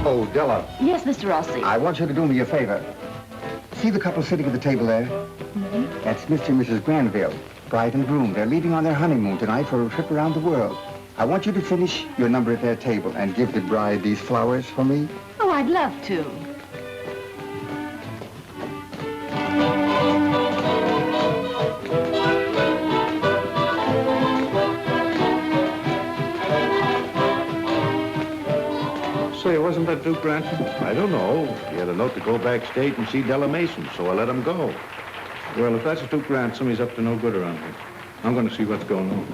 Oh, Della. Yes, Mr. Rossi. I want you to do me a favor. See the couple sitting at the table there? Mm-hmm. That's Mr. and Mrs. Granville, bride and groom. They're leaving on their honeymoon tonight for a trip around the world. I want you to finish your number at their table and give the bride these flowers for me. Oh, I'd love to. Say, wasn't that Duke Ransom? I don't know. He had a note to go backstage and see Della Mason, so I let him go. Well, if that's Duke Ransom, he's up to no good around here. I'm going to see what's going on.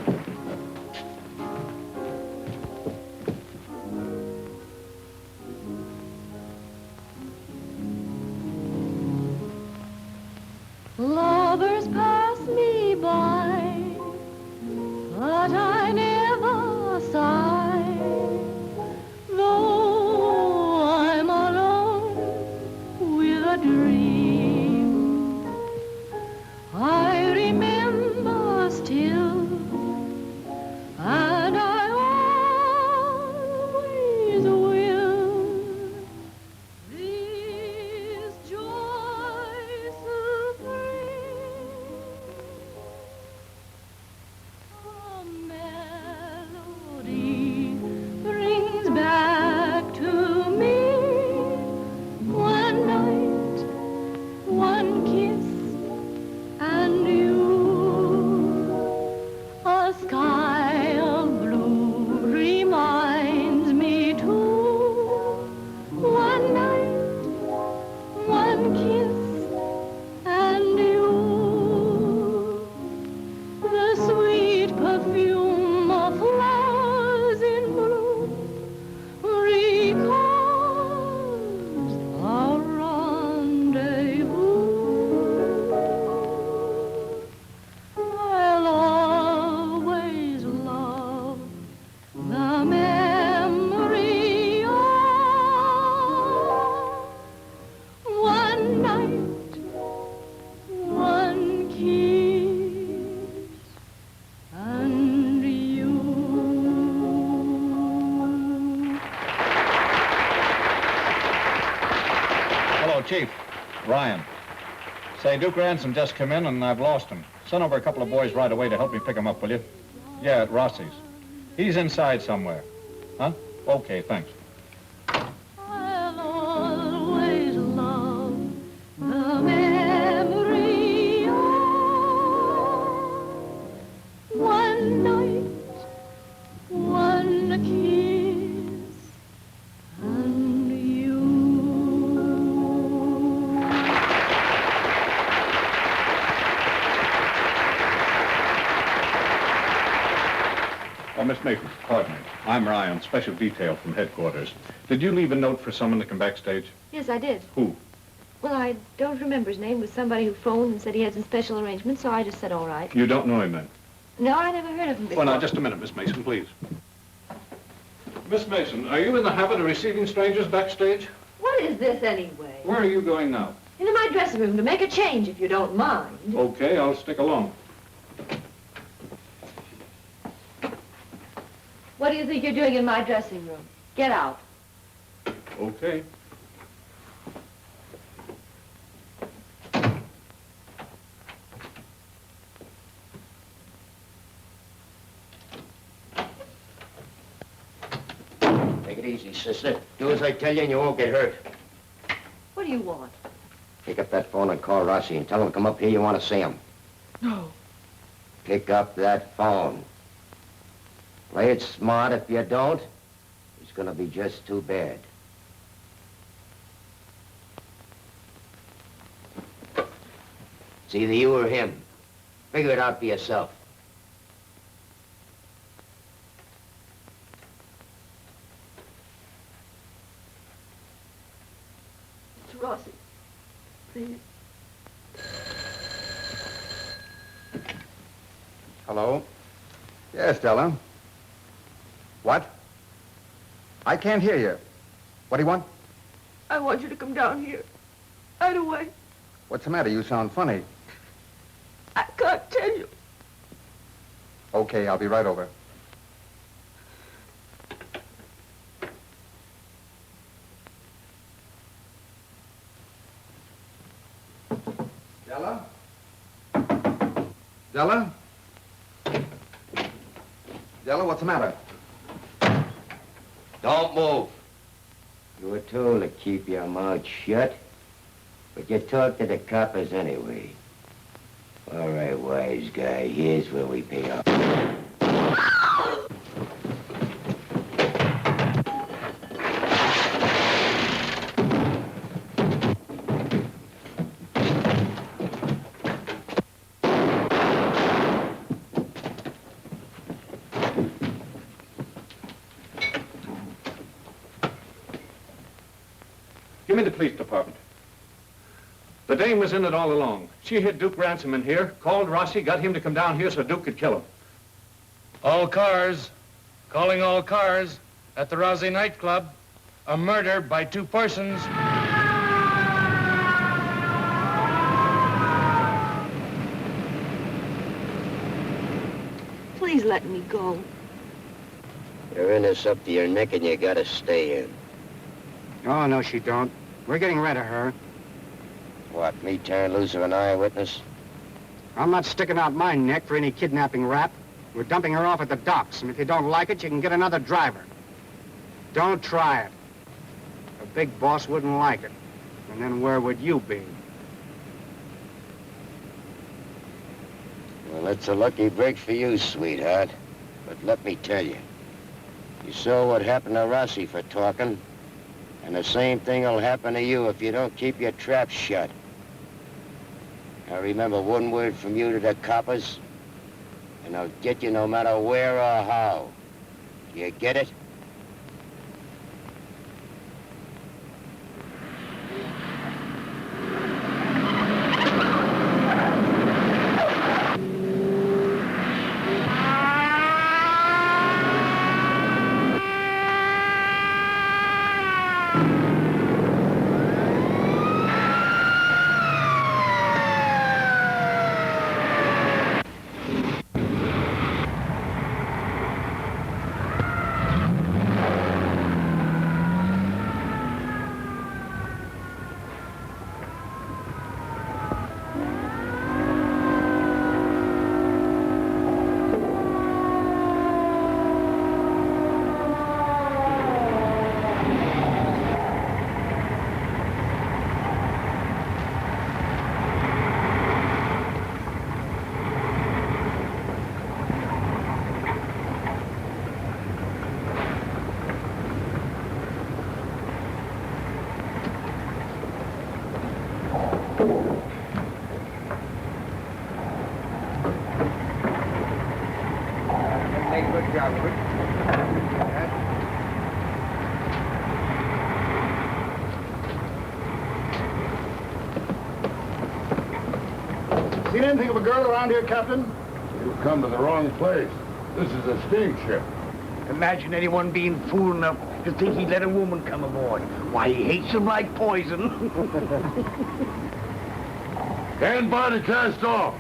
Lovers pass me by, but I never sigh, though I'm alone with a dream. I remember still, and I always will. This joy supreme, a melody brings back to me one night, one kiss, and you. A sky of blue reminds me too. One night, one kiss, and you. The sweet perfume of flowers in bloom recalls our rendezvous. I'll always love the memory of one night, one kiss, and you. Hello, Chief. Ryan. Say, Duke Ransom just come in and I've lost him. Send over a couple of boys right away to help me pick him up, will you? Yeah, at Rossi's. He's inside somewhere. Huh? Okay, thanks. I'll always love the memory of one night, one kiss, and you. Oh, Miss Mason, pardon me. I'm Ryan, special detail from headquarters. Did you leave a note for someone to come backstage? Yes, I did. Who? Well, I don't remember his name. It was somebody who phoned and said he had some special arrangements, so I just said all right. You don't know him then? No, I never heard of him before. Well, now, just a minute, Miss Mason, please. Miss Mason, are you in the habit of receiving strangers backstage? What is this anyway? Where are you going now? Into my dressing room to make a change, if you don't mind. Okay, I'll stick along. What do you think you're doing in my dressing room? Get out. Okay. Take it easy, sister. Do as I tell you and you won't get hurt. What do you want? Pick up that phone and call Rossi and tell him to come up here. You want to see him. No. Pick up that phone. Play it smart. If you don't, it's going to be just too bad. It's either you or him. Figure it out for yourself. It's Rossi. Please. Hello? Yes, Della. What? I can't hear you. What do you want? I want you to come down here. Right away. What's the matter? You sound funny. I can't tell you. Okay, I'll be right over. Della? Della? Della, what's the matter? Don't move. You were told to keep your mouth shut, but you talk to the coppers anyway. All right, wise guy, here's where we pay off. Give me the police department. The dame was in it all along. She hid Duke Ransom in here, called Rossi, got him to come down here so Duke could kill him. All cars, calling all cars at the Rossi nightclub. A murder by two persons. Please let me go. You're in this up to your neck and you gotta stay in. Oh, no, she don't. We're getting rid of her. What, me turn loose of an eyewitness? I'm not sticking out my neck for any kidnapping rap. We're dumping her off at the docks, and if you don't like it, you can get another driver. Don't try it. The big boss wouldn't like it. And then where would you be? Well, it's a lucky break for you, sweetheart. But let me tell you, you saw what happened to Rossi for talking, and the same thing will happen to you if you don't keep your trap shut. Now remember one word from you to the coppers, and I'll get you no matter where or how. You get it? Good job, Robert. Seen anything of a girl around here, Captain? You've come to the wrong place. This is a steamship. Imagine anyone being fool enough to think he'd let a woman come aboard. Why, he hates them like poison. Stand by to cast off.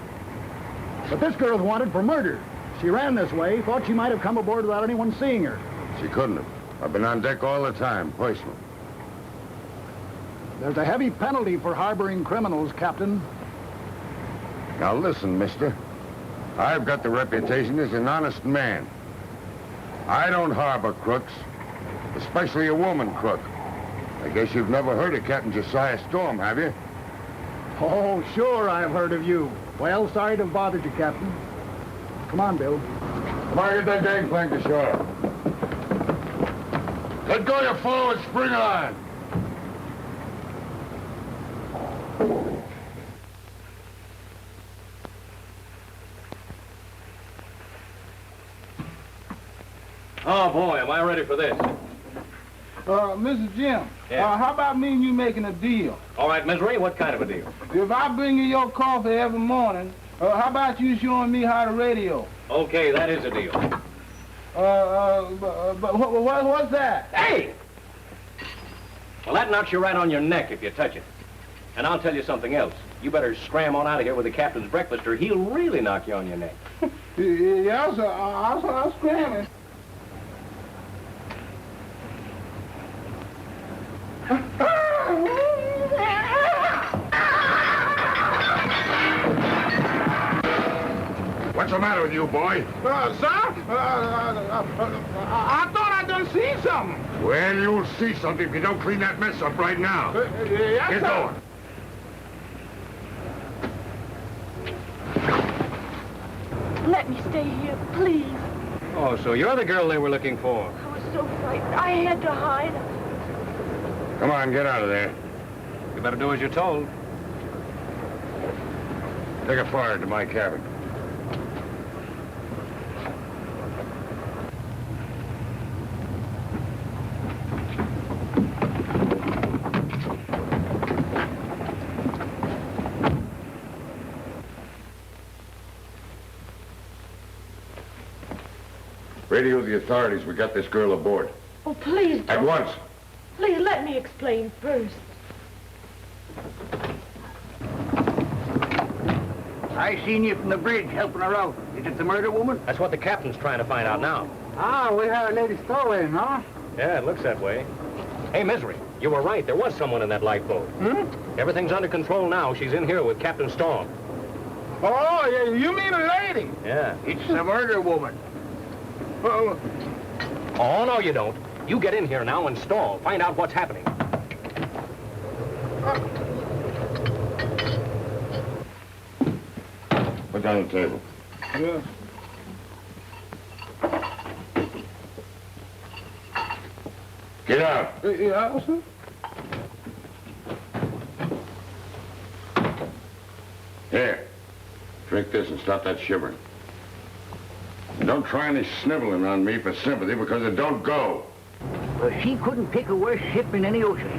But this girl's wanted for murder. She ran this way, thought she might have come aboard without anyone seeing her. She couldn't have. I've been on deck all the time, personally. There's a heavy penalty for harboring criminals, Captain. Now listen, mister. I've got the reputation as an honest man. I don't harbor crooks, especially a woman crook. I guess you've never heard of Captain Josiah Storm, have you? Oh, sure I've heard of you. Well, sorry to have bothered you, Captain. Come on, Bill. Come on, get that gangplank ashore. Let go your forward spring line. Oh, boy, am I ready for this. Mrs. Jim, Yeah. how about me and you making a deal? All right, Misery, what kind of a deal? If I bring you your coffee every morning, how about you showing me how to radio? Okay, that is a deal. But what's that? Hey! Well, that knocks you right on your neck if you touch it. And I'll tell you something else. You better scram on out of here with the captain's breakfast or he'll really knock you on your neck. Yes, sir. I'll scram it. the matter with you, boy? Sir? I thought I done seen something. Well, you'll see something if you don't clean that mess up right now. Yes, Get sir. going. Let me stay here, please. Oh, so you're the girl they were looking for. I was so frightened. I had to hide. Come on, get out of there. You better do as you're told. Take a fire to my cabin. Radio the authorities. We got this girl aboard. Oh, please don't. At once. Please let me explain first. I seen you from the bridge helping her out. Is it the murder woman? That's what the captain's trying to find out now. Ah, we had a lady stowaway, huh? Yeah, it looks that way. Hey, Misery, you were right. There was someone in that lifeboat. Everything's under control now. She's in here with Captain Storm. Oh, yeah, you mean a lady? Yeah. It's the murder woman. Oh, Oh, no, you don't. You get in here now and stall. Find out what's happening. Put down the table. yeah. Get out. Yeah, sir. Here. Drink this and stop that shivering. And don't try any sniveling on me for sympathy because it don't go. Well, she couldn't pick a worse ship in any ocean.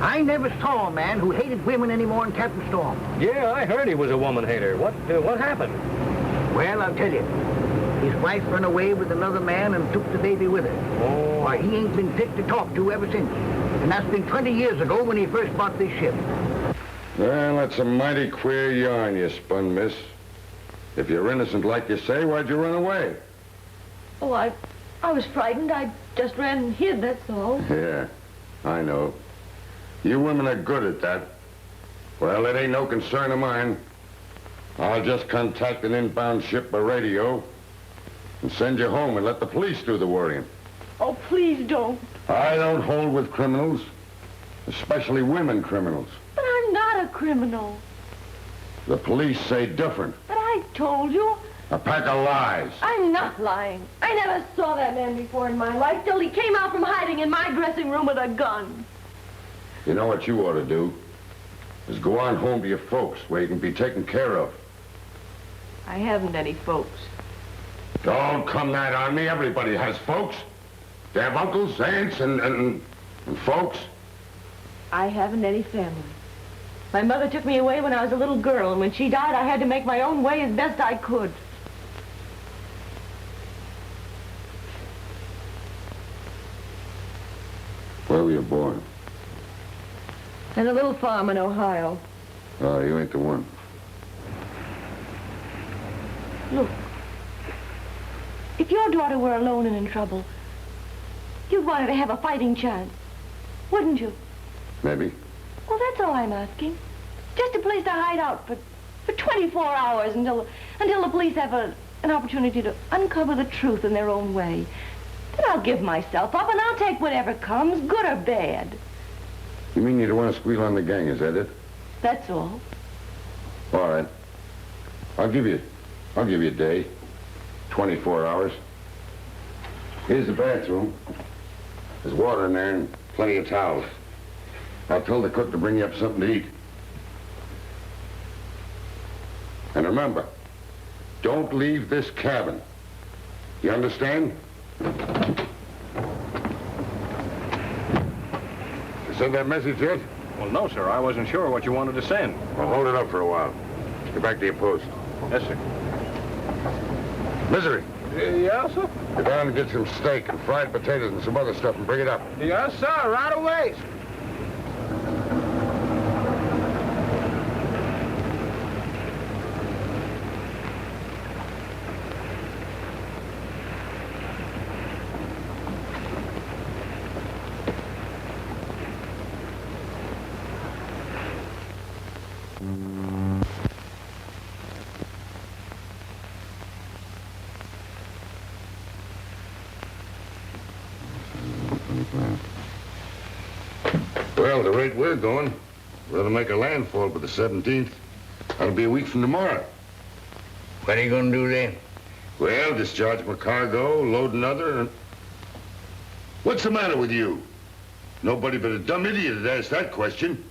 I never saw a man who hated women any more than Captain Storm. Yeah, I heard he was a woman hater. What happened? Well, I'll tell you. His wife ran away with another man and took the baby with her. Oh. Why, he ain't been fit to talk to ever since. And that's been 20 years ago when he first bought this ship. Well, that's a mighty queer yarn you spun, miss. If you're innocent like you say, why'd you run away? Oh, I was frightened. I just ran and hid, that's all. Yeah, I know. You women are good at that. Well, it ain't no concern of mine. I'll just contact an inbound ship by radio and send you home and let the police do the worrying. Oh, please don't. I don't hold with criminals, especially women criminals. But I'm not a criminal. The police say different. But I told you. A pack of lies. I'm not lying. I never saw that man before in my life till he came out from hiding in my dressing room with a gun. You know what you ought to do? Is go on home to your folks where you can be taken care of. I haven't any folks. Don't come that on me. Everybody has folks. They have uncles, aunts, and folks. I haven't any family. My mother took me away when I was a little girl, and when she died, I had to make my own way as best I could. Where were you born? In a little farm in Ohio. Oh, you ain't the one. Look, if your daughter were alone and in trouble, you'd want her to have a fighting chance, wouldn't you? Maybe. Well, that's all I'm asking. Just a place to hide out for 24 hours until the police have an opportunity to uncover the truth in their own way. Then I'll give myself up and I'll take whatever comes, good or bad. You mean you don't want to squeal on the gang, is that it? That's all. All right. I'll give you a day. 24 hours. Here's the bathroom. There's water in there and plenty of towels. I'll tell the cook to bring you up something to eat. And remember, don't leave this cabin. You understand? You send that message yet? Well, no, sir. I wasn't sure what you wanted to send. Well, hold it up for a while. Get back to your post. Yes, sir. Misery, Yes, sir. go down and get some steak and fried potatoes and some other stuff and bring it up. Yes, sir, right away. Well, the rate we're going, we're to make a landfall by the 17th. That'll be a week from tomorrow. What are you gonna do then? Well, discharge my cargo, load another, and... What's the matter with you? Nobody but a dumb idiot had asked that question.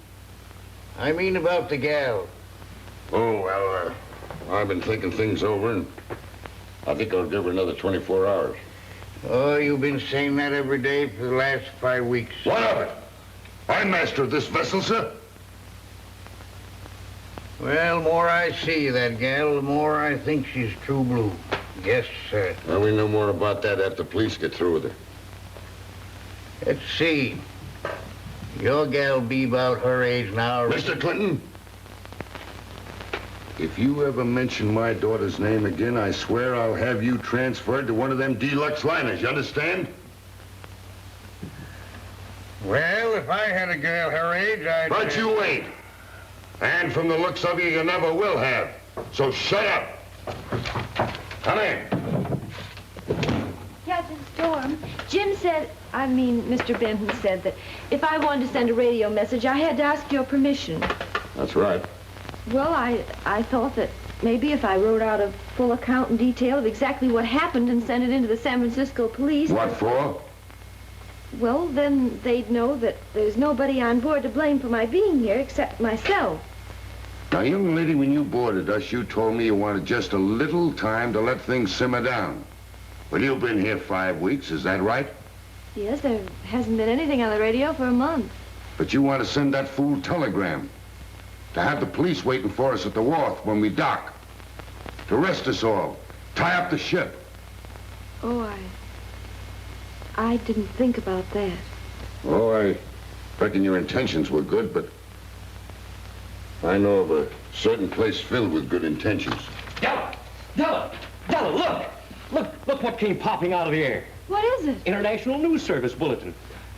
I mean about the gal. Oh, well, I've been thinking things over, and I think I'll give her another 24 hours. Oh, you've been saying that every day for the last 5 weeks. What of it? I'm master of this vessel, sir. Well, the more I see of that gal, the more I think she's true blue. Yes, sir. Well, we know more about that after the police get through with her. Let's see. Your gal be about her age now. Mr. Clinton, if you ever mention my daughter's name again, I swear I'll have you transferred to one of them deluxe liners. You understand? Well, if I had a girl her age, I'd... But you ain't. And from the looks of you, you never will have. So shut up. Come in. Captain Storm, Jim said, Mr. Benton said that if I wanted to send a radio message, I had to ask your permission. That's right. Well, I thought that maybe if I wrote out a full account and detail of exactly what happened and sent it into the San Francisco police... What for? Well, then they'd know that there's nobody on board to blame for my being here except myself. Now, young lady, when you boarded us, you told me you wanted just a little time to let things simmer down. Well, you've been here 5 weeks, is that right? Yes, there hasn't been anything on the radio for a month. But you want to send that fool telegram. To have the police waiting for us at the wharf when we dock. To arrest us all. Tie up the ship. Oh, I didn't think about that. Oh, I reckon your intentions were good, but I know of a certain place filled with good intentions. Della, look! Look what came popping out of the air. What is it? International News Service bulletin.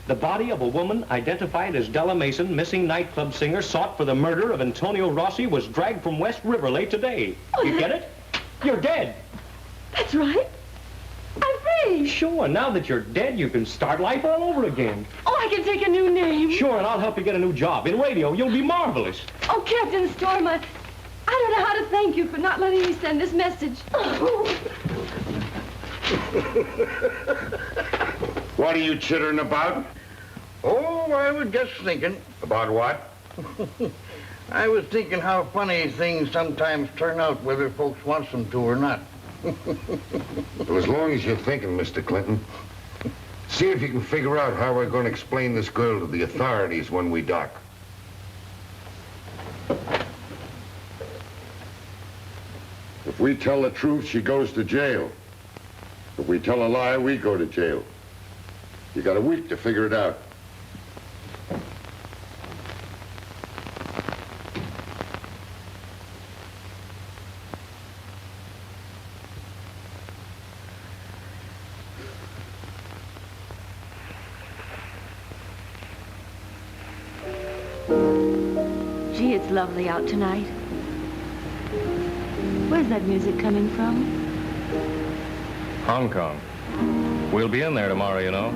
The body of a woman identified as Della Mason, missing nightclub singer, sought for the murder of Antonio Rossi, was dragged from West River late today. You get it? You're dead. That's right. I'm free. Sure, now that you're dead, you can start life all over again. Oh, I can take a new name. Sure, and I'll help you get a new job. In radio, you'll be marvelous. Oh, Captain Storm, I don't know how to thank you for not letting me send this message. What are you chittering about? Oh, I was just thinking. About what? I was thinking how funny things sometimes turn out, whether folks want them to or not. Well, as long as you're thinking, Mr. Clinton, see if you can figure out how we're going to explain this girl to the authorities when we dock. If we tell the truth, she goes to jail. If we tell a lie, we go to jail. You got a week to figure it out. Gee, it's lovely out tonight. Where's that music coming from? Hong Kong. We'll be in there tomorrow, you know,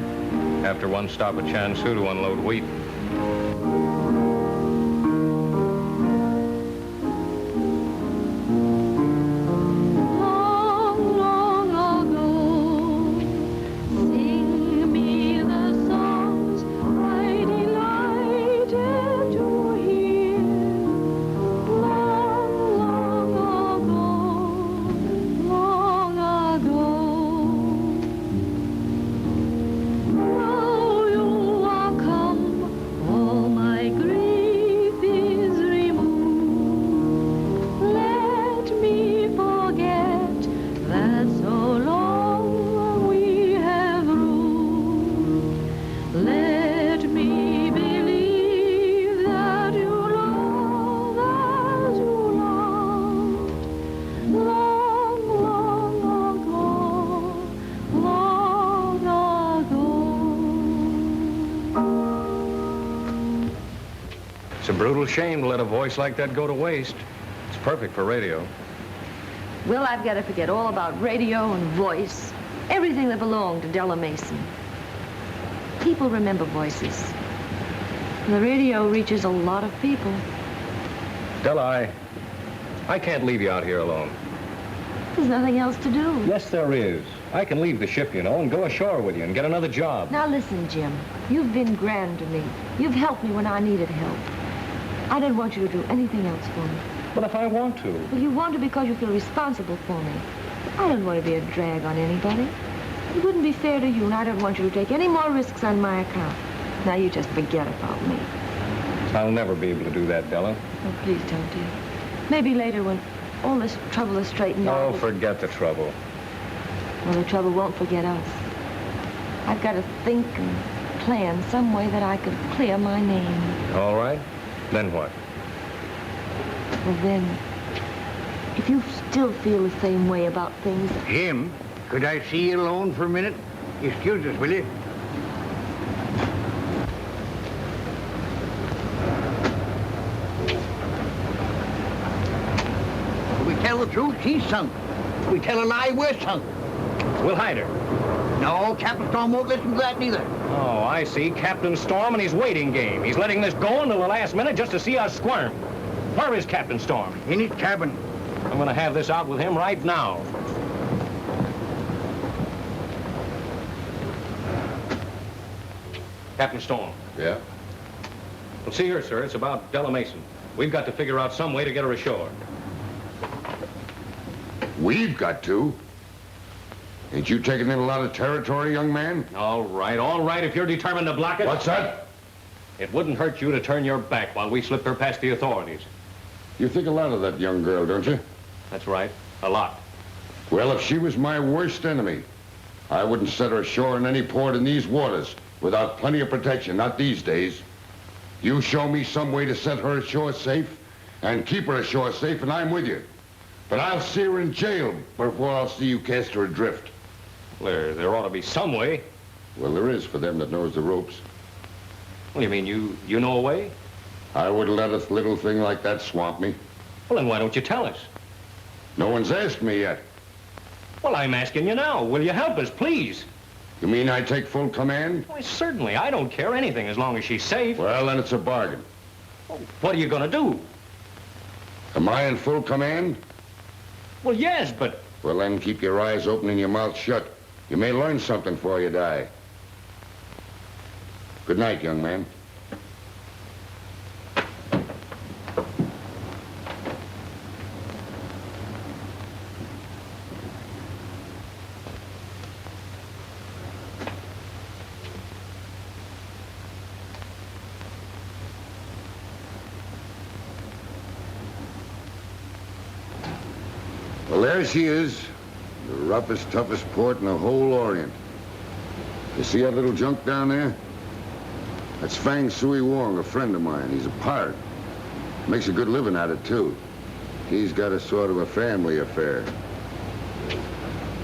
after one stop at Chansu to unload wheat. It's a brutal shame to let a voice like that go to waste. It's perfect for radio. Well, I've got to forget all about radio and voice. Everything that belonged to Della Mason. People remember voices. The radio reaches a lot of people. Della, I can't leave you out here alone. There's nothing else to do. Yes, there is. I can leave the ship, you know, and go ashore with you and get another job. Now listen, Jim. You've been grand to me. You've helped me when I needed help. I don't want you to do anything else for me. But if I want to. Well, you want to because you feel responsible for me. I don't want to be a drag on anybody. It wouldn't be fair to you, and I don't want you to take any more risks on my account. Now you just forget about me. I'll never be able to do that, Della. Oh, please don't, dear. Maybe later when all this trouble is straightened out. Oh, forget the trouble. Well, the trouble won't forget us. I've got to think and plan some way that I could clear my name. All right. Then what? Well, then, if you still feel the same way about things... Jim, could I see you alone for a minute? Excuse us, will you? If we tell the truth, she's sunk. If we tell a lie, we're sunk. We'll hide her. No, Captain Storm won't listen to that neither. Oh, I see. Captain Storm and his waiting game. He's letting this go until the last minute just to see us squirm. Where is Captain Storm? In his cabin. I'm going to have this out with him right now. Captain Storm. Yeah? Well, see here, sir. It's about Della Mason. We've got to figure out some way to get her ashore. We've got to? Ain't you taking in a lot of territory, young man? All right, if you're determined to block it. What's that? It wouldn't hurt you to turn your back while we slip her past the authorities. You think a lot of that young girl, don't you? That's right, a lot. Well, if she was my worst enemy, I wouldn't set her ashore in any port in these waters without plenty of protection, not these days. You show me some way to set her ashore safe and keep her ashore safe, and I'm with you. But I'll see her in jail before I'll see you cast her adrift. There ought to be some way. Well, there is for them that knows the ropes. Well, you mean you know a way? I wouldn't let a little thing like that swamp me. Well, then why don't you tell us? No one's asked me yet. Well, I'm asking you now. Will you help us, please? You mean I take full command? Why, certainly. I don't care anything as long as she's safe. Well, then it's a bargain. Well, what are you going to do? Am I in full command? Well, yes, but... Well, then keep your eyes open and your mouth shut. You may learn something before you die. Good night, young man. Well, there she is. The roughest, toughest port in the whole Orient. You see that little junk down there? That's Fang Sui Wong, a friend of mine. He's a pirate. Makes a good living at it, too. He's got a sort of a family affair.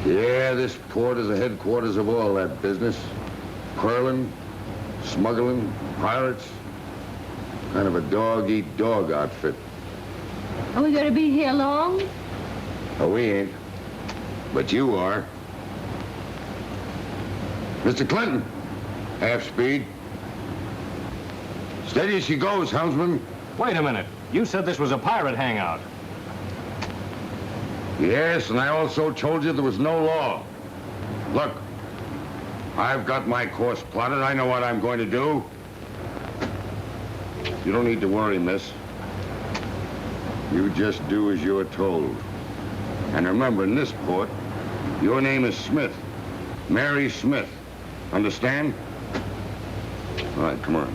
Yeah, this port is the headquarters of all that business. Pearling, smuggling, pirates. Kind of a dog-eat-dog outfit. Are we going to be here long? Oh, we ain't. But you are. Mr. Clinton, half speed. Steady as she goes, helmsman. Wait a minute. You said this was a pirate hangout. Yes, and I also told you there was no law. Look, I've got my course plotted. I know what I'm going to do. You don't need to worry, miss. You just do as you're told. And remember, in this port, your name is Smith. Mary Smith. Understand? All right, come on.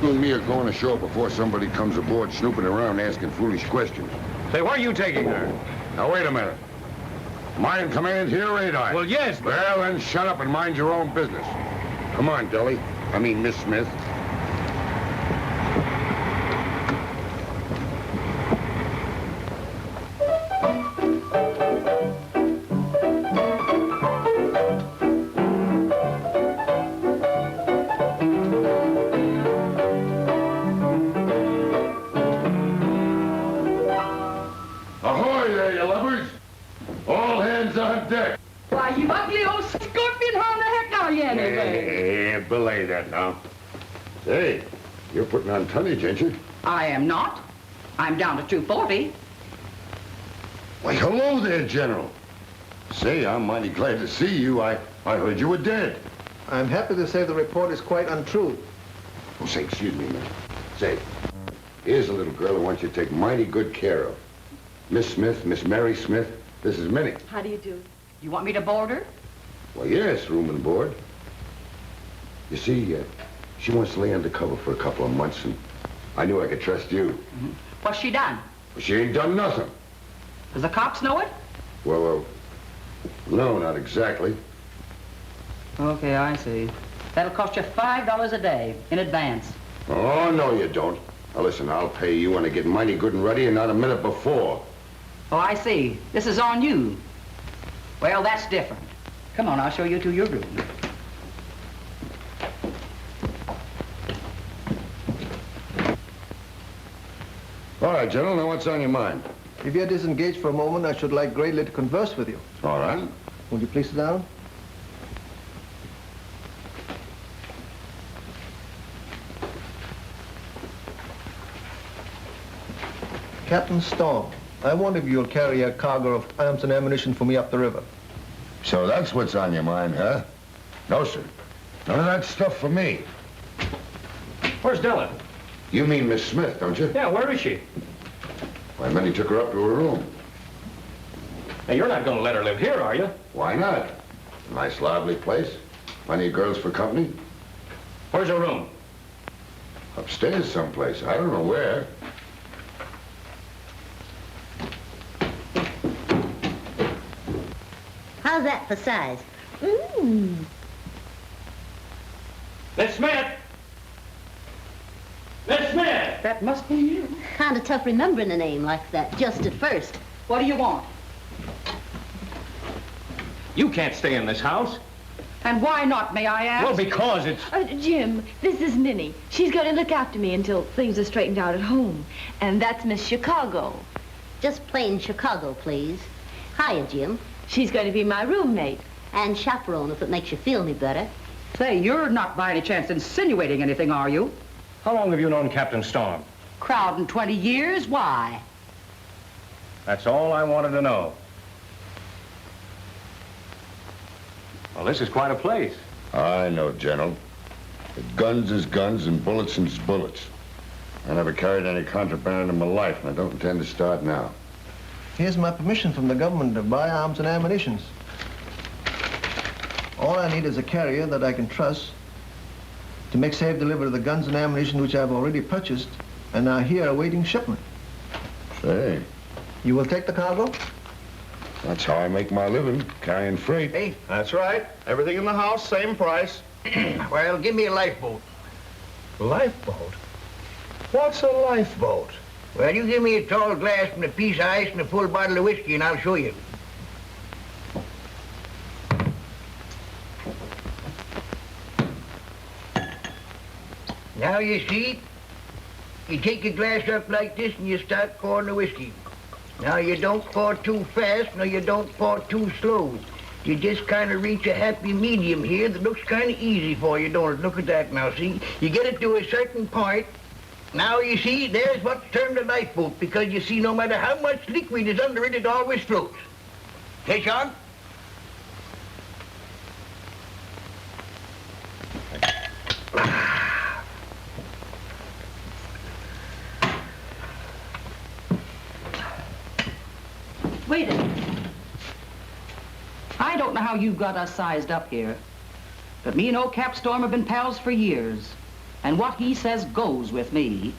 You and me are going ashore before somebody comes aboard snooping around asking foolish questions. Say, where are you taking her? Now, wait a minute. Am I in command here, ain't I? Well, yes, but... Well, then shut up and mind your own business. Come on, Deli. I mean, Miss Smith. belay that now. Say, you're putting on tonnage, ain't you? I am not. I'm down to 240. Why, hello there, General. Say, I'm mighty glad to see you. I heard you were dead. I'm happy to say the report is quite untrue. Oh, say, excuse me, man. Say, here's a little girl I want you to take mighty good care of. Miss Smith, Miss Mary Smith. This is Minnie. How do you do? You want me to board her? Well, yes, room and board. You see, she wants to lay undercover for a couple of months, and I knew I could trust you. Mm-hmm. What's she done? Well, she ain't done nothing. Does the cops know it? Well, no, not exactly. Okay, I see. That'll cost you $5 a day in advance. Oh, no, you don't. Now, listen, I'll pay you when I get mighty good and ready and not a minute before. Oh, I see. This is on you. Well, that's different. Come on, I'll show you to your room. All right, General, now what's on your mind? If you're disengaged for a moment, I should like greatly to converse with you. All right. Would you please sit down? Captain Storm, I wonder if you'll carry a cargo of arms and ammunition for me up the river. So that's what's on your mind, huh? No, sir. None of that stuff for me. Where's Della? You mean Miss Smith, don't you? Yeah, where is she? Why, Minnie took her up to her room. Now, you're not going to let her live here, are you? Why not? Nice, lively place. Plenty of girls for company. Where's her room? Upstairs someplace. I don't know where. How's that for size? Miss Smith! Miss Smith! That must be you. Kind of tough remembering a name like that, just at first. What do you want? You can't stay in this house. And why not, may I ask? Well, because it's... Jim, this is Minnie. She's going to look after me until things are straightened out at home. And that's Miss Chicago. Just plain Chicago, please. Hiya, Jim. She's going to be my roommate. And chaperone, if it makes you feel any better. Say, you're not by any chance insinuating anything, are you? How long have you known Captain Storm? Crowding 20 years? Why? That's all I wanted to know. Well, this is quite a place. I know, General. But guns is guns and bullets is bullets. I never carried any contraband in my life, and I don't intend to start now. Here's my permission from the government to buy arms and ammunition. All I need is a carrier that I can trust to make safe delivery of the guns and ammunition which I've already purchased and are here awaiting shipment. Say. You will take the cargo? That's how I make my living, carrying freight. Hey, that's right. Everything in the house, same price. Well, give me a lifeboat. Lifeboat? What's a lifeboat? Well, you give me a tall glass and a piece of ice and a full bottle of whiskey, and I'll show you. Now, you see, you take a glass up like this and you start pouring the whiskey. Now, you don't pour too fast, nor you don't pour too slow. You just kind of reach a happy medium here that looks kind of easy for you, don't it? Look at that now, see? You get it to a certain point. Now, you see, there's what's termed a lifeboat, because you see, no matter how much liquid is under it, it always floats. Catch on? Wait a minute. I don't know how you got us sized up here, but me and old Cap Storm have been pals for years. And what he says goes with me.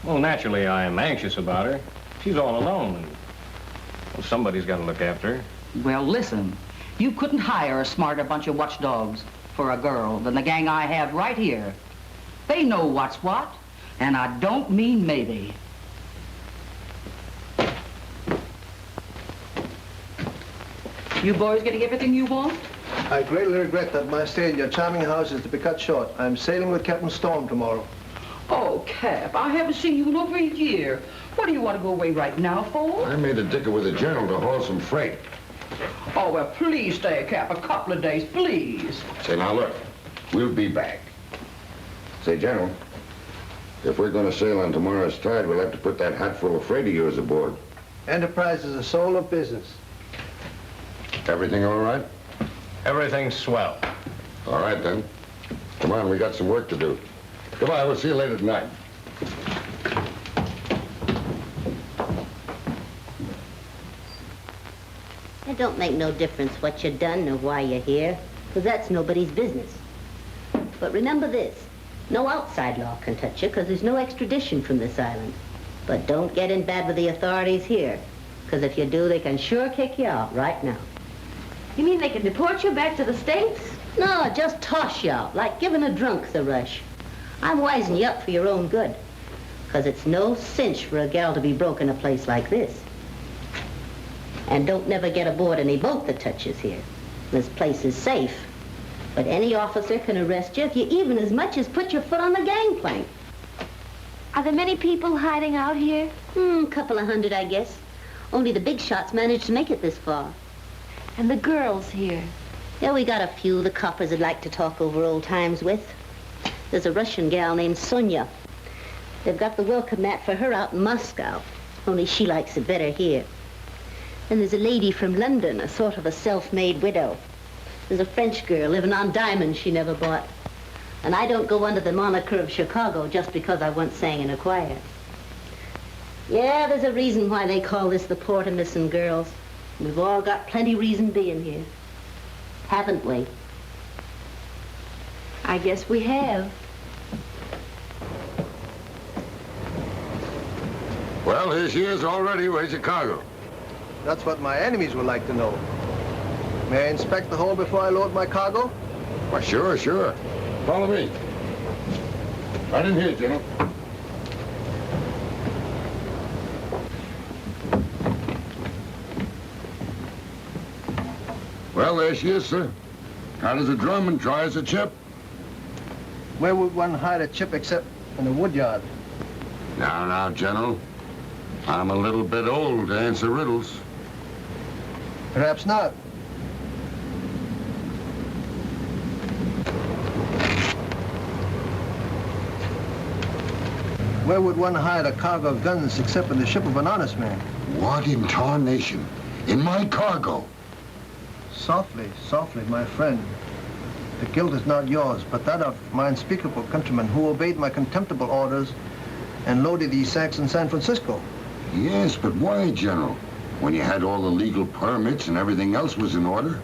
Well, naturally, I am anxious about her. She's all alone, and well, somebody's got to look after her. Well, listen, you couldn't hire a smarter bunch of watchdogs for a girl than the gang I have right here. They know what's what, and I don't mean maybe. You boys getting everything you want? I greatly regret that my stay in your charming house is to be cut short. I'm sailing with Captain Storm tomorrow. Oh, Cap, I haven't seen you in over a year. What do you want to go away right now for? I made a dicker with a general to haul some freight. Oh, well, please stay, Cap, a couple of days, please. Say, now look, we'll be back. Say, General, if we're going to sail on tomorrow's tide, we'll have to put that hatful of freight of yours aboard. Enterprise is a soul of business. Everything all right? Everything's swell. All right, then. Come on, we got some work to do. Goodbye, we'll see you later tonight. It don't make no difference what you done or why you're here, because that's nobody's business. But remember this, no outside law can touch you, because there's no extradition from this island. But don't get in bad with the authorities here, because if you do, they can sure kick you out right now. You mean they can deport you back to the States? No, just toss you out, like giving a drunk the rush. I'm wising you up for your own good, because it's no cinch for a gal to be broke in a place like this. And don't never get aboard any boat that touches here. This place is safe. But any officer can arrest you if you even as much as put your foot on the gangplank. Are there many people hiding out here? Couple of hundred, I guess. Only the big shots managed to make it this far. And the girls here? Yeah, we got a few the coppers would like to talk over old times with. There's a Russian gal named Sonia. They've got the welcome mat for her out in Moscow. Only she likes it better here. And there's a lady from London, a sort of a self-made widow. There's a French girl living on diamonds she never bought. And I don't go under the moniker of Chicago just because I once sang in a choir. Yeah, there's a reason why they call this the port of missing girls. We've all got plenty reason being here. Haven't we? I guess we have. Well, here she is already. Where's your cargo? That's what my enemies would like to know. May I inspect the hold before I load my cargo? Why, sure, sure. Follow me. Right in here, General. Well, there she is, sir. Hot as a drum and dry as a chip. Where would one hide a chip except in a wood yard? Now, General. I'm a little bit old to answer riddles. Perhaps not. Where would one hide a cargo of guns except in the ship of an honest man? What in tarnation? In my cargo? Softly, softly, my friend. The guilt is not yours, but that of my unspeakable countrymen who obeyed my contemptible orders and loaded these sacks in San Francisco. Yes, but why, General? When you had all the legal permits and everything else was in order?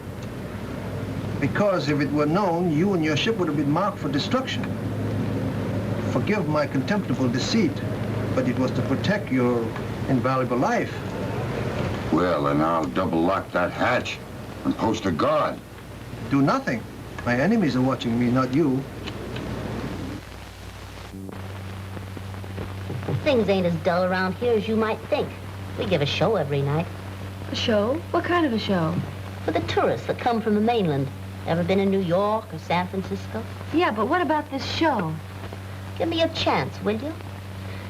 Because if it were known, you and your ship would have been marked for destruction. Forgive my contemptible deceit, but it was to protect your invaluable life. Well, then I'll double lock that hatch and post a guard. Do nothing. My enemies are watching me, not you. Things ain't as dull around here as you might think. We give a show every night. A show? What kind of a show? For the tourists that come from the mainland. Ever been in New York or San Francisco? Yeah, but what about this show? Give me a chance, will you?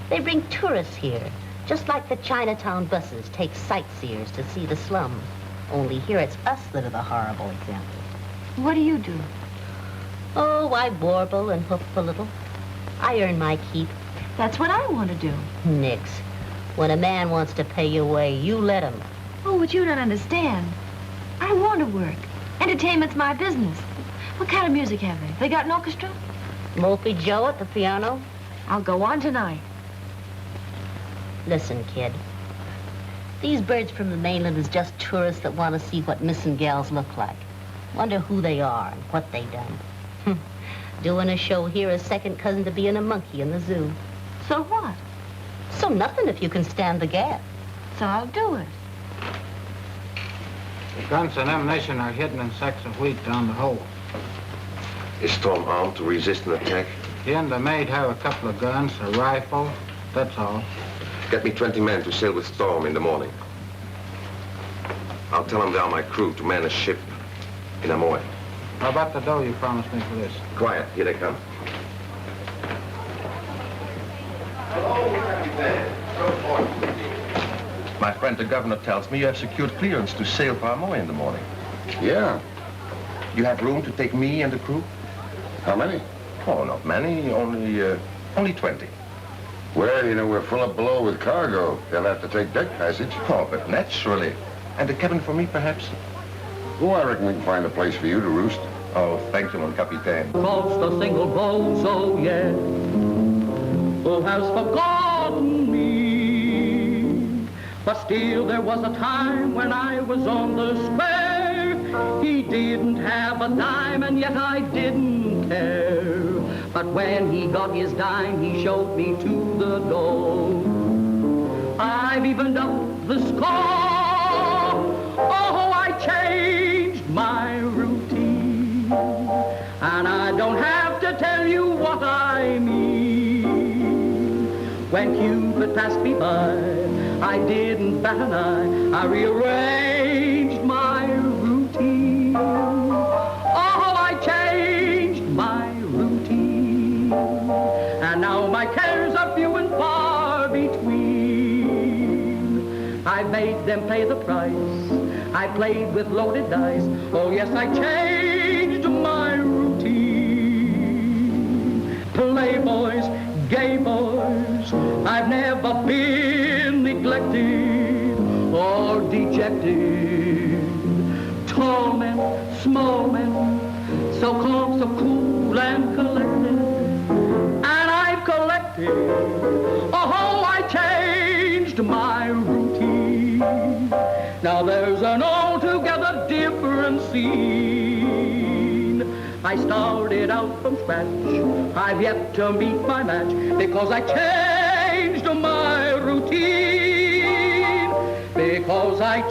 They bring tourists here, just like the Chinatown buses take sightseers to see the slums. Only here it's us that are the horrible example. What do you do? Oh, I warble and hoof a little. I earn my keep. That's what I want to do. Nix. When a man wants to pay your way, you let him. Oh, but you don't understand. I want to work. Entertainment's my business. What kind of music have they? They got an orchestra? Mopey Joe at the piano? I'll go on tonight. Listen, kid. These birds from the mainland is just tourists that want to see what missing gals look like. Wonder who they are and what they done. Doing a show here is second cousin to being a monkey in the zoo. So what? So nothing if you can stand the gap. So I'll do it. The guns and ammunition are hidden in sacks of wheat down the hole. Is Storm armed to resist an attack? He and the maid have a couple of guns, a rifle, that's all. Get me 20 men to sail with Storm in the morning. I'll tell them they are my crew to man a ship in Amoy. How about the dough you promised me for this? Quiet, here they come. My friend, the governor tells me you have secured clearance to sail for Amoy in the morning. Yeah. You have room to take me and the crew? How many? Oh, not many. Only 20. Well, you know, we're full up below with cargo. They'll have to take deck passage. Oh, but naturally. And a cabin for me, perhaps? Oh, I reckon we can find a place for you to roost. Oh, thank you, mon capitaine. Crossed a single boat, so yeah. Who has forgotten me? But still there was a time when I was on the square. He didn't have a dime, and yet I didn't care. But when he got his dime, he showed me to the door. I've evened up the score. Oh, I changed my routine. And I don't have to tell you what I mean. When Cupid passed me by, I didn't bat an eye. I rearranged my routine. Oh, I changed my routine. And now my cares are few and far between. I made them pay the price. I played with loaded dice. Oh, yes, I changed my routine. Playboys, gay boys, I've never been neglected or dejected. Tall men, small men, so calm, so cool and collected. And I've collected, oh, I changed my routine. Now there's an altogether different scene. I started out from scratch. I've yet to meet my match because I changed my routine. Because I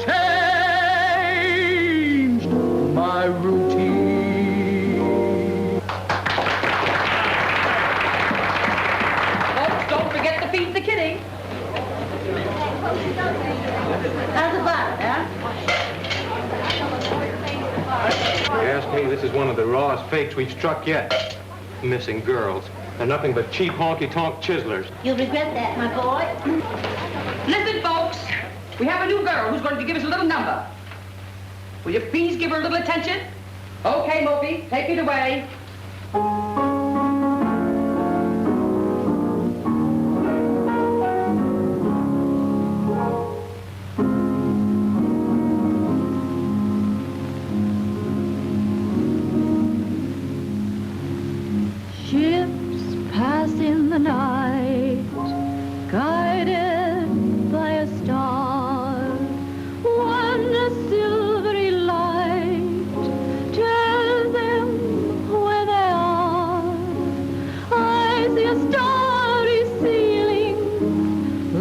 changed my routine. Folks, don't forget to feed the kitty. How's about it, huh? If you ask me, this is one of the rawest fakes we've struck yet. Missing girls. They're nothing but cheap honky-tonk chiselers. You'll regret that, my boy. Listen, folks. We have a new girl who's going to give us a little number. Will you please give her a little attention? Okay, Mopey, take it away. Ships pass in the night, guided by a star. One silvery light tells them where they are. I see a starry ceiling,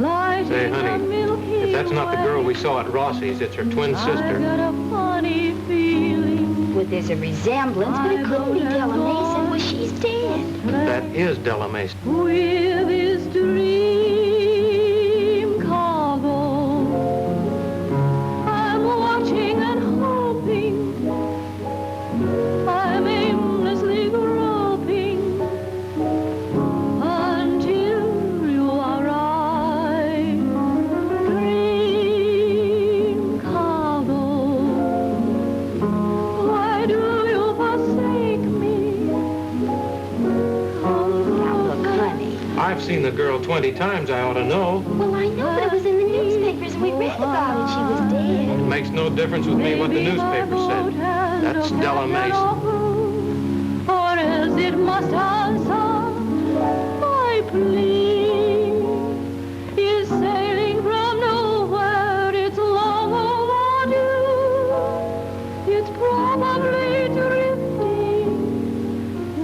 lighting Say, honey, a Milky if that's not the girl we saw at Rossi's, it's her twin I sister. got a funny feeling. Well, there's a resemblance, but it couldn't be Della Mason. Well, she's dead. That is Della Mason. With his dream cargo, I'm watching and hoping, I'm aimlessly groping until you arrive. Dream cargo, why do you forsake me? I've seen the girl 20 times, I ought to know. Well, I know, but it was in the newspapers and we read about it. She was dead. It makes no difference with me what the newspaper said. That's Della Mason. Or else it must answer my plea. Is sailing from nowhere, it's long overdue. It's probably drifting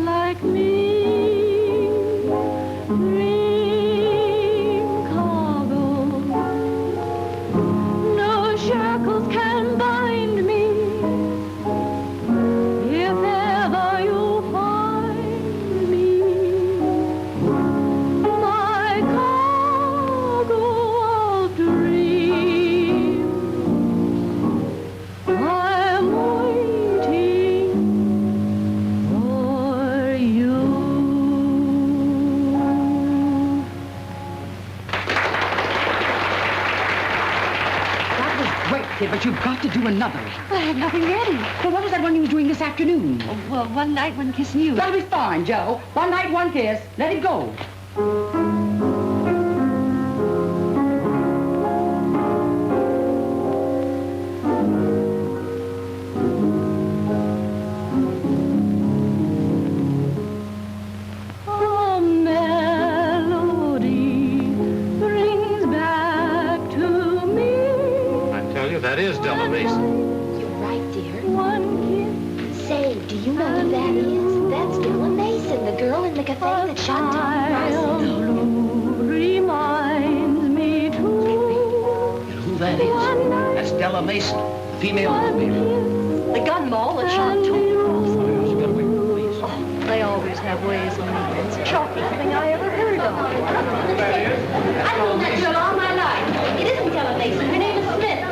like me. Dream cargo, no shackles can bind me. If ever you find me, my cargo Wait, kid, but you've got to do another. I had nothing ready. Well, what was that one you was doing this afternoon? Oh, well, one night, one kissing you. That'll be fine, Joe. One night, one kiss. Let it go. That is Della Mason. You're right, dear. Say, do you know who that is? That's Della Mason, the girl in the cafe that shot Tony Rossi. Reminds me too. You know who that is? That's Della Mason, the female motivator. The gun mole that shot Tony Rossi. They always have ways of making it. It's the chocolate thing I ever heard of. I've known that girl all my life. It isn't Della Mason. Her name is Smith.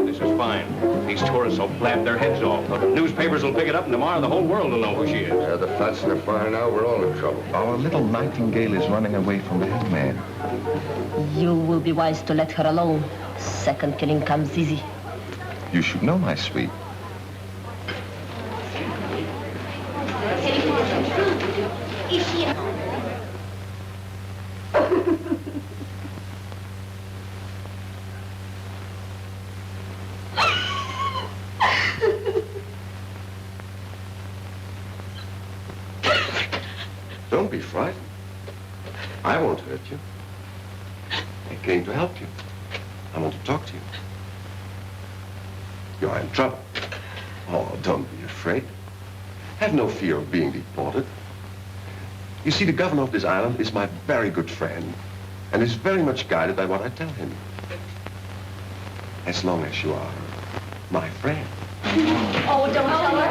This is fine. These tourists will blab their heads off. The newspapers will pick it up, and tomorrow the whole world will know who she is. Yeah, the faster the fire now, we're all in trouble. Our little nightingale is running away from the headman. You will be wise to let her alone. Second killing comes easy. You should know, my sweet. Is she at Don't be frightened. I won't hurt you. I came to help you. I want to talk to you. You are in trouble. Oh, don't be afraid. Have no fear of being deported. You see, the governor of this island is my very good friend and is very much guided by what I tell him. As long as you are my friend. Oh, don't tell her.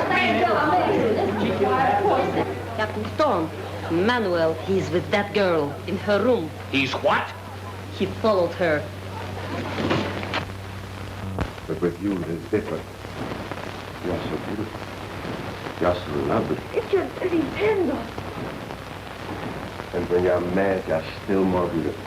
Captain Storm, Manuel, he's with that girl in her room. He's what? He followed her. But with you, it is different. You are so beautiful. You are so lovely. It's your dirty hands off. And when you're mad, you're still more beautiful.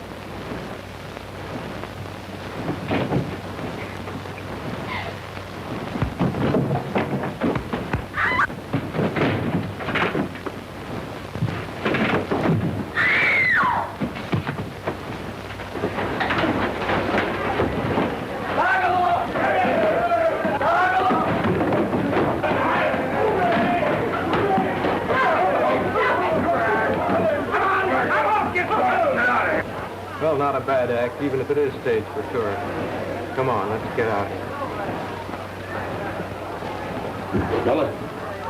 Well, not a bad act, even if it is staged for tourists. Come on, let's get out. Bella,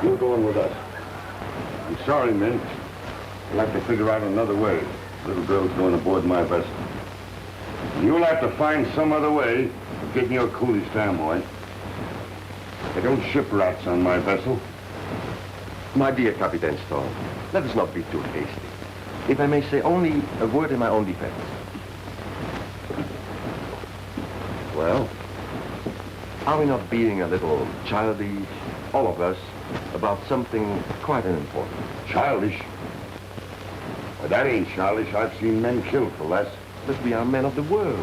you're going with us. I'm sorry, men. We'll have to figure out another way. Little girl's going aboard my vessel. And you'll have to find some other way of getting your coolies down, boy. They don't ship rats on my vessel. My dear Captain Storm, let us not be too hasty. If I may say only a word in my own defense. Well, are we not being a little childish, all of us, about something quite unimportant? Childish? Well, that ain't childish. I've seen men killed for less. But we are men of the world.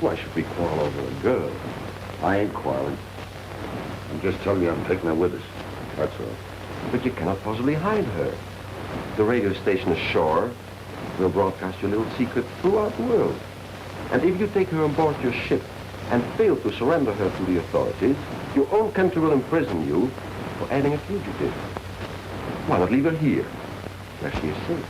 Why should we quarrel over a girl? I ain't quarreling. I'm just telling you I'm taking her with us. That's all. But you cannot possibly hide her. The radio station ashore will broadcast your little secret throughout the world. And if you take her on board your ship and fail to surrender her to the authorities, your own country will imprison you for aiding a fugitive. Why not leave her here, where she is safe?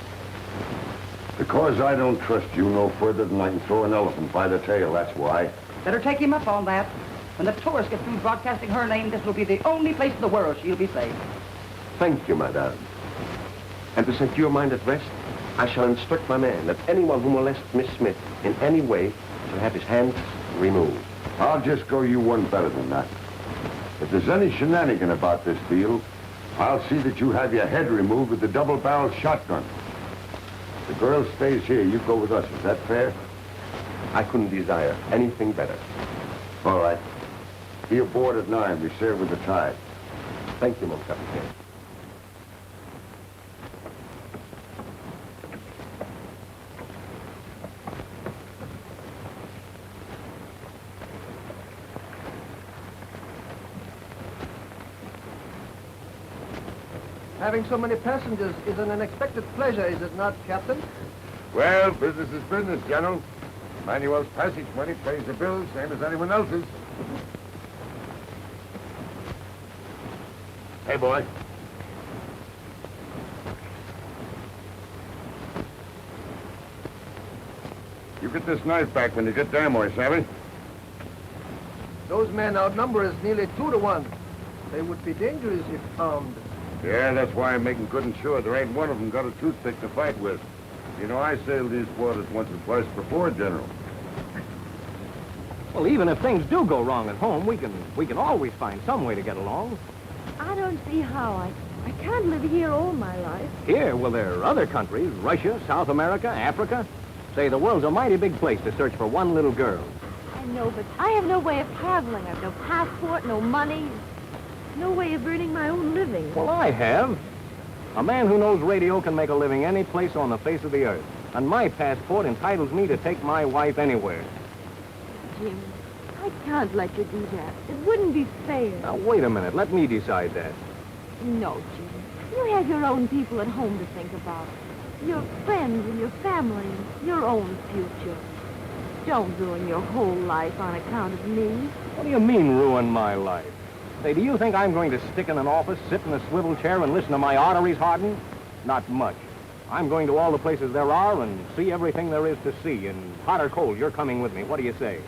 Because I don't trust you no further than I can throw an elephant by the tail, that's why. Better take him up on that. When the tourists get through broadcasting her name, this will be the only place in the world she'll be safe. Thank you, madame. And to set your mind at rest, I shall instruct my man that anyone who molests Miss Smith in any way shall have his hands removed. I'll just go you one better than that. If there's any shenanigan about this deal, I'll see that you have your head removed with the double-barreled shotgun. The girl stays here. You go with us. Is that fair? I couldn't desire anything better. All right. Be aboard at 9. We sail with the tide. Thank you, mon capitaine. Having so many passengers is an unexpected pleasure, is it not, Captain? Well, business is business, General. Manuel's passage money pays the bills, same as anyone else's. Hey, boy. You get this knife back when you get there, boy, savvy? Those men outnumber us nearly 2 to 1. They would be dangerous if armed. Yeah, that's why I'm making good and sure there ain't one of them got a toothpick to fight with. You know, I sailed these waters once or twice before, General. Well, even if things do go wrong at home, we can always find some way to get along. I don't see how. I can't live here all my life. Here, well, there are other countries, Russia, South America, Africa. Say, the world's a mighty big place to search for one little girl. I know, but I have no way of traveling. I have no passport, no money, no way of earning my own living. Well, I have. A man who knows radio can make a living any place on the face of the earth. And my passport entitles me to take my wife anywhere. Jim, I can't let you do that. It wouldn't be fair. Now, wait a minute. Let me decide that. No, Jim. You have your own people at home to think about. Your friends and your family and your own future. Don't ruin your whole life on account of me. What do you mean, ruin my life? Say, do you think I'm going to stick in an office, sit in a swivel chair, and listen to my arteries harden? Not much. I'm going to all the places there are and see everything there is to see. And hot or cold, you're coming with me. What do you say?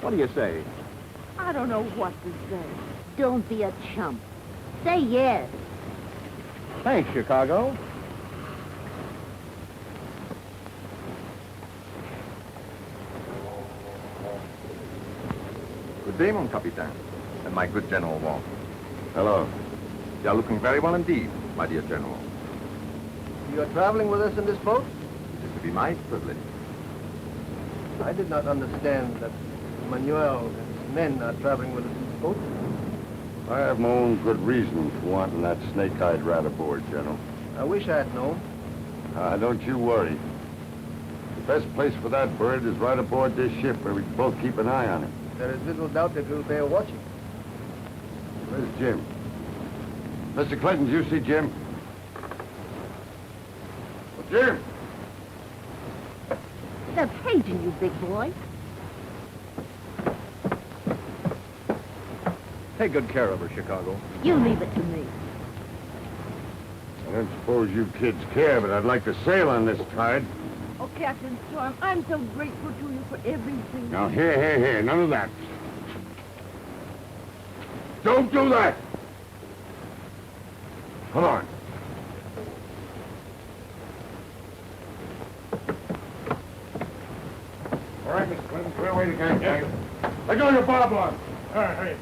What do you say? I don't know what to say. Don't be a chump. Say yes. Thanks, Chicago. Good day, mon capitaine, and my good General Wong. Hello. You are looking very well indeed, my dear General. You are traveling with us in this boat? It is to be my privilege. I did not understand that Manuel and his men are traveling with us in this boat. I have my own good reason for wanting that snake-eyed rat aboard, General. I wish I had known. Don't you worry. The best place for that bird is right aboard this ship where we can both keep an eye on him. There is little doubt that we'll bear watching. Where's Jim? Mr. Clinton, do you see Jim? Well, Jim! They're paging you, big boy. Take good care of her, Chicago. You leave it to me. I don't suppose you kids care, but I'd like to sail on this tide. Oh, Captain Storm, I'm so grateful to you for everything. Now, here, none of that. Don't do that! Come on. All right, Mr. Clinton, clear away the gang. Let go of your bob line. All right, hurry.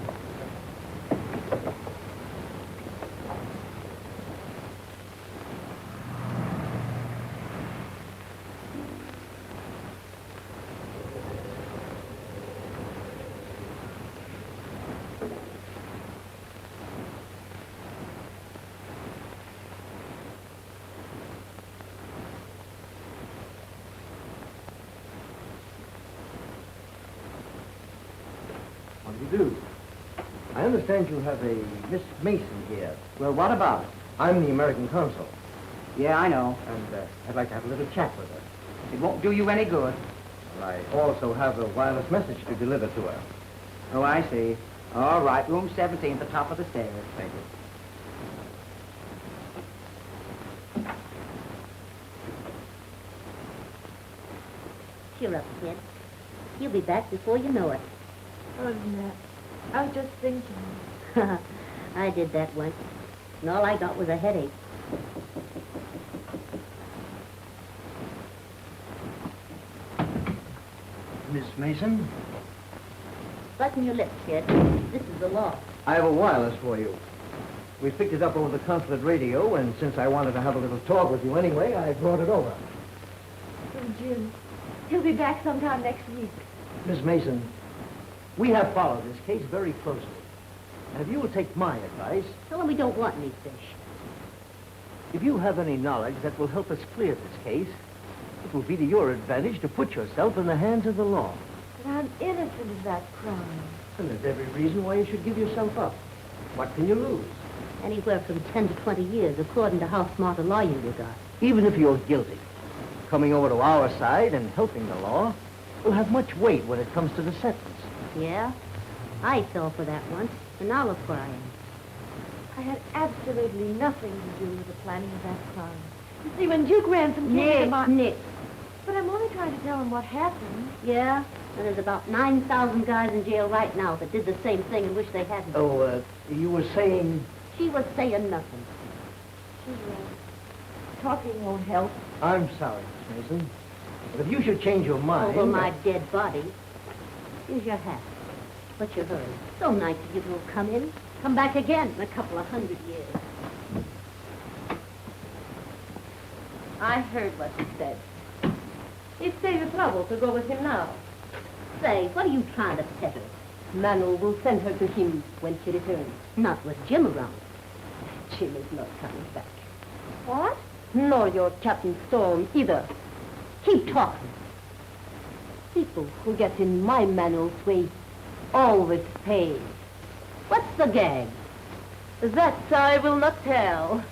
What do you do? I understand you have a Miss Mason here. Well, what about it? I'm the American consul, Yeah, I know. and I'd like to have a little chat with her. It won't do you any good. Well, I also have a wireless message to deliver to her. Oh, I see. All right, room 17 at the top of the stairs. Thank you. Cheer up, kid. You'll be back before you know it. Oh, Nat, I was just thinking. I did that once, and all I got was a headache. Miss Mason, Button your lips, kid. This is the law. I have a wireless for you. We picked it up over the consulate radio, and since I wanted to have a little talk with you anyway, I brought it over. Oh, Jim, he'll be back sometime next week. Miss Mason, we have followed this case very closely. And if you will take my advice, Tell him we don't want any fish. if you have any knowledge that will help us clear this case, it will be to your advantage to put yourself in the hands of the law. But I'm innocent of that crime. And there's every reason why you should give yourself up. What can you lose? Anywhere from 10 to 20 years, according to how smart a lawyer you got. Even if you're guilty, coming over to our side and helping the law will have much weight when it comes to the sentence. Yeah? I fell for that once, and now look where I am. I had absolutely nothing to do with the planning of that crime. You see, when Duke Ransom came to my... Nick. But I'm only trying to tell him what happened. Yeah? And there's about 9,000 guys in jail right now that did the same thing and wish they hadn't. Oh, you were saying... She was saying nothing. Talking won't help. I'm sorry, Miss Mason. But if you should change your mind... Over my dead body. Here's your hat. What's your hurry? So nice of you to come in. Come back again in a couple of 100 years. I heard what he said. He saved the trouble to go with him now. Say, what are you trying to settle? Manuel will send her to him when she returns. Not with Jim around. Jim is not coming back. What? Nor your Captain Storm either. Keep talking. People who get in my Manuel's way always pay. What's the gag? That I will not tell.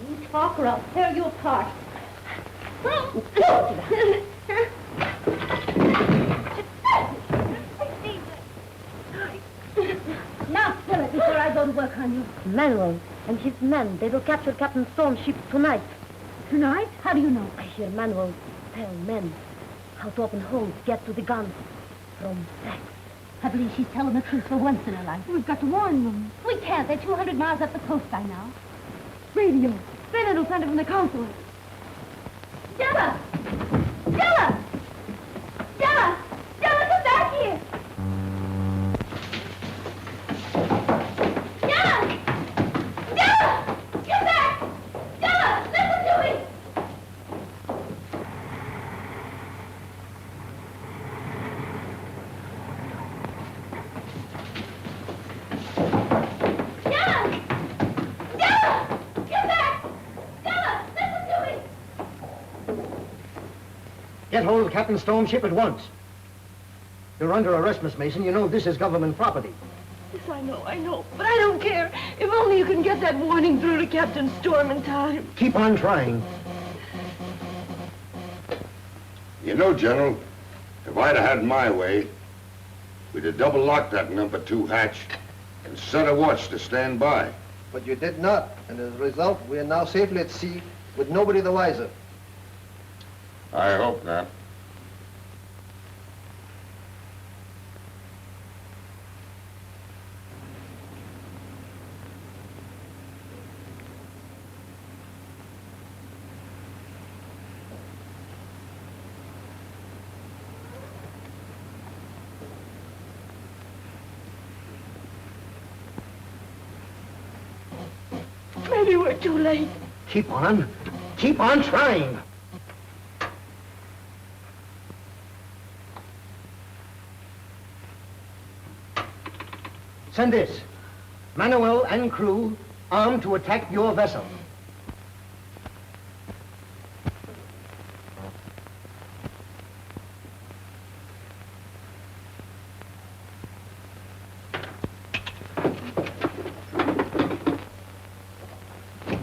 You talk or I'll tear you apart. Now spill it before I go to work on you. Manuel and his men, they will capture Captain Storm's ship tonight. Tonight? How do you know? I hear Manuel tell men how to open holes, get to the guns from sacks. I believe she's telling the truth for once in her life. We've got to warn them. We can't. They're 200 miles up the coast by now. Radio. Then it'll send it from the consulate. Della! Della! Della! Della, come back here! Della! Della! Get back! Della, listen to me! Della! Della! Get back! Della, listen to me! Get hold of Captain Storm's ship at once. You're under arrest, Miss Mason. You know this is government property. Yes, I know. But I don't care. If only you can get that warning through to Captain Storm in time. Keep on trying. You know, General, if I'd have had my way, we'd have double-locked that number 2 hatch and set a watch to stand by. But you did not, and as a result, we are now safely at sea with nobody the wiser. I hope not. Maybe we're too late. Keep on trying. Send this. Manuel and crew armed to attack your vessel.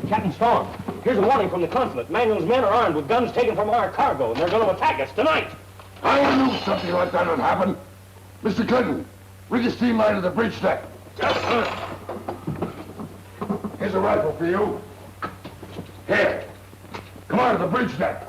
Captain Storm, here's a warning from the consulate. Manuel's men are armed with guns taken from our cargo, and they're going to attack us tonight. I knew something like that would happen. Mr. Clinton, rig a steam line to the bridge deck. Here's a rifle for you. Here. Come on to the bridge deck.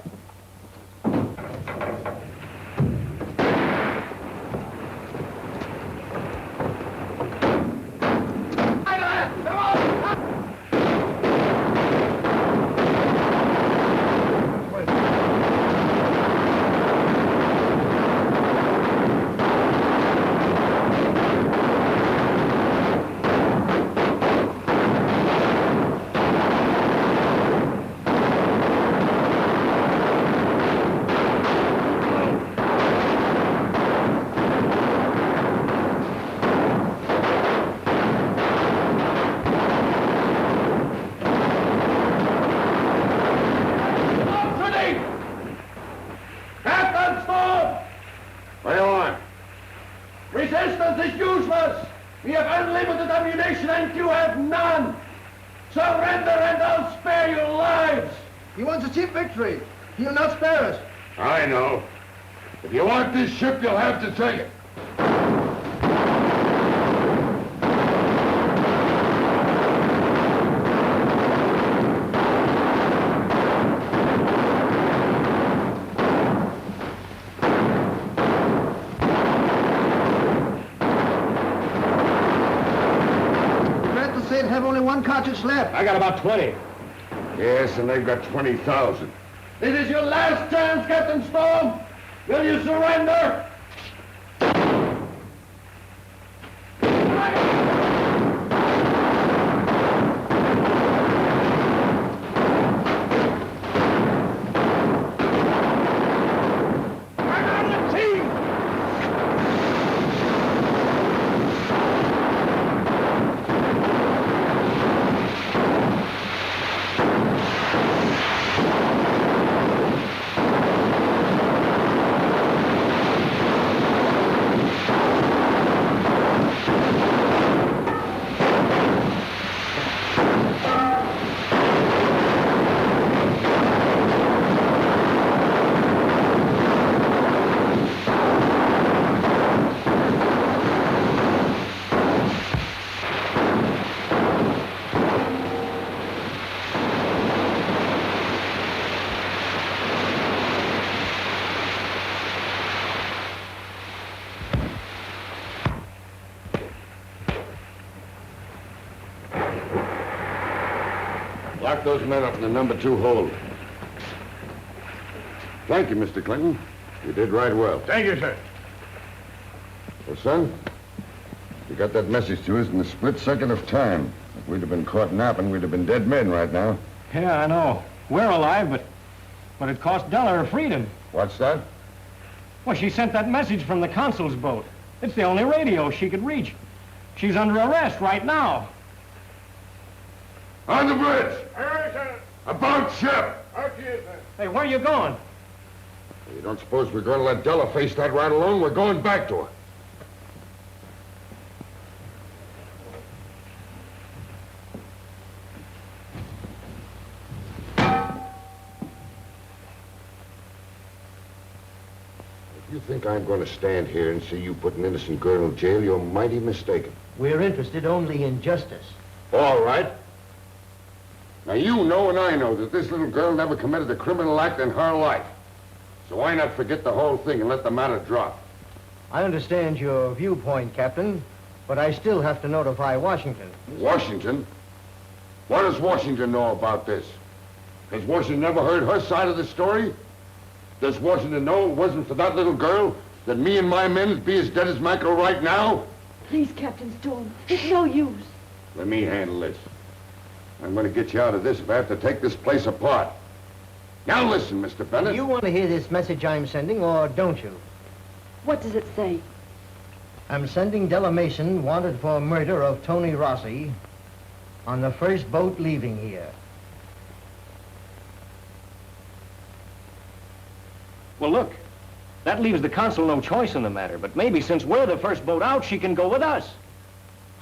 Resistance is useless! We have unlimited ammunition and you have none! Surrender and I'll spare your lives! He wants a cheap victory. He'll not spare us. I know. If you want this ship, you'll have to take it. Regret to say it have only one cartridge left. I got about 20. Yes, and they've got 20,000. This is your last chance, Captain Storm. Will you surrender? Lock those men up in the number 2 hold. Thank you, Mr. Clinton. You did right well. Thank you, sir. Well, son, you got that message to us in the split second of time. If we'd have been caught napping, we'd have been dead men right now. Yeah, I know. We're alive, but it cost Della her freedom. What's that? Well, she sent that message from the consul's boat. It's the only radio she could reach. She's under arrest right now. On the bridge! Aye, sir. About ship! Out here, sir. Hey, where are you going? You don't suppose we're going to let Della face that right alone? We're going back to her. If you think I'm going to stand here and see you put an innocent girl in jail, you're mighty mistaken. We're interested only in justice. All right. Now, you know and I know that this little girl never committed a criminal act in her life. So why not forget the whole thing and let the matter drop? I understand your viewpoint, Captain, but I still have to notify Washington. Washington? What does Washington know about this? Has Washington never heard her side of the story? Does Washington know it wasn't for that little girl that me and my men would be as dead as mackerel right now? Please, Captain Storm, it's no use. Let me handle this. I'm going to get you out of this if I have to take this place apart. Now listen, Mr. Bennett. Do you want to hear this message I'm sending, or don't you? What does it say? I'm sending Della Mason, wanted for murder of Tony Rossi, on the first boat leaving here. Well, look, that leaves the consul no choice in the matter, but maybe since we're the first boat out, she can go with us.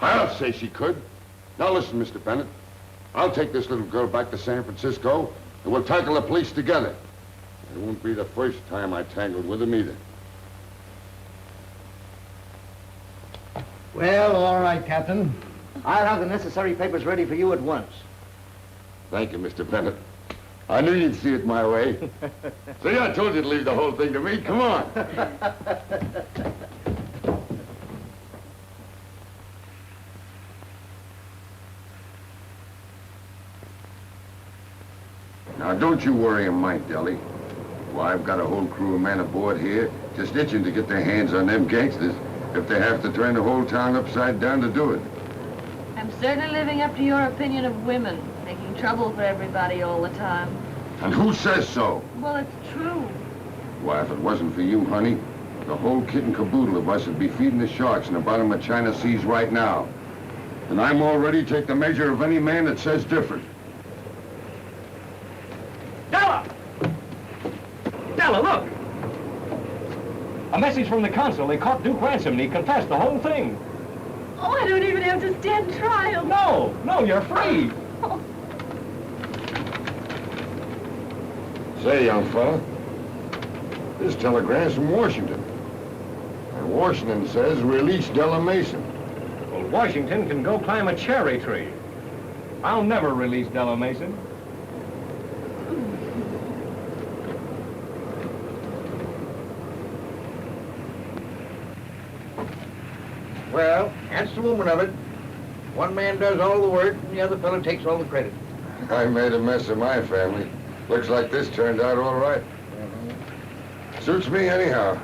I'll say she could. Now listen, Mr. Bennett. I'll take this little girl back to San Francisco, and we'll tackle the police together. It won't be the first time I tangled with them either. Well, all right, Captain. I'll have the necessary papers ready for you at once. Thank you, Mr. Bennett. I knew you'd see it my way. See, I told you to leave the whole thing to me. Come on. Now, don't you worry a mite, Deli. Why, I've got a whole crew of men aboard here just itching to get their hands on them gangsters if they have to turn the whole town upside down to do it. I'm certainly living up to your opinion of women, making trouble for everybody all the time. And who says so? Well, it's true. Why, if it wasn't for you, honey, the whole kit and caboodle of us would be feeding the sharks in the bottom of China seas right now. And I'm already take the measure of any man that says different. Della! Della, look! A message from the consul. They caught Duke Ransom and he confessed the whole thing. Oh, I don't even have to stand trial. No, you're free. Say, young fella, this telegram's from Washington. And Washington says release Della Mason. Well, Washington can go climb a cherry tree. I'll never release Della Mason. Well, that's the woman of it. One man does all the work, and the other fellow takes all the credit. I made a mess of my family. Looks like this turned out all right. Suits me anyhow.